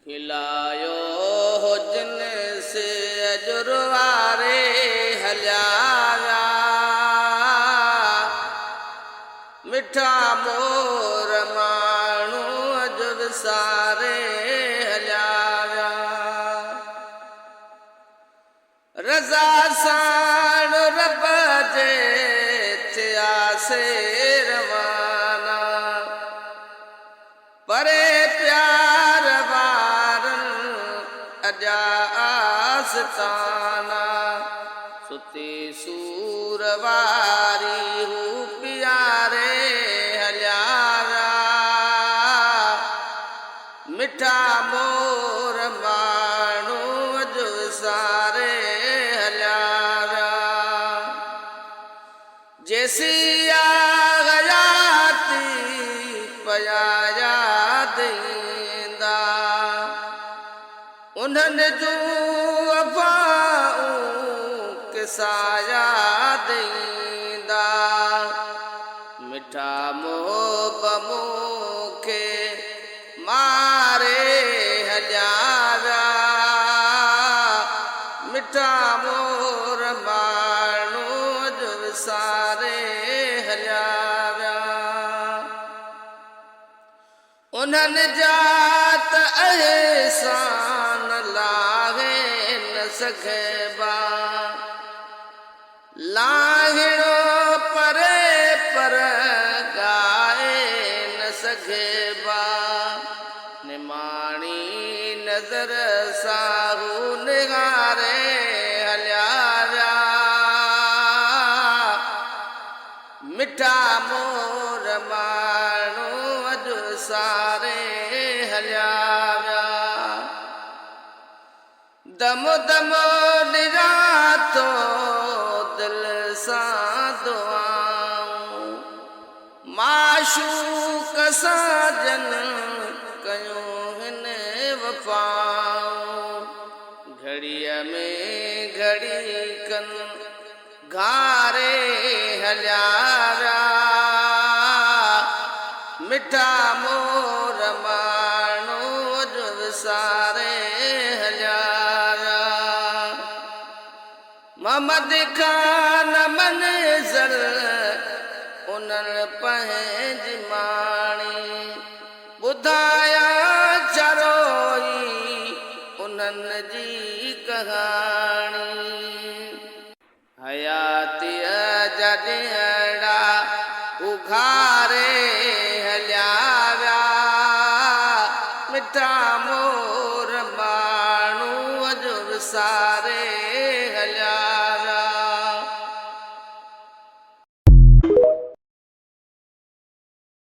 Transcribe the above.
खिलायो हुजन से अजुरवारे हलिया मिठा मोर माण्हू अजुर सारे हलिया रज़ा साण रब जे थियासे रवाना परे प्यार अजा आस्ताना सुती सूरवारी हू प्यारे हलिया मिठा मोर माण्हू अजु सारे हलिया जेसिया गयाती पया याद ईंदा उन्हनि जूं वफ़ाऊं किसा याद ईंदा मिठा मोह मूंखे मारे हलिया मिठा मोर माण्हू अॼु सारे हलिया उन्हनि जात अहसान लाहे न सघिबा लाहिणो परे पर ॻाए न सघिबा निमाणी नज़र साहू निगारे हलिया मिठा मोर माण्हू अॼु सारे हलिया दम दम ॾिरां थो दिल सां दुआऊं माशूक़ सां जन कयूं हिन वफ़ाऊं घड़ीअ में घड़ी कन घारे हलिया मिठा मोर माण्हू अॼु सारे हलिया मोहम्मद खान मंज़र उन्हनि पंहिंजी माणी ॿुधाया चरोई उन्हनि जी कहाणी हयातीअ जा ॾींहड़ा उघारे हलिया मिठा मोर माण्हू अॼु सारे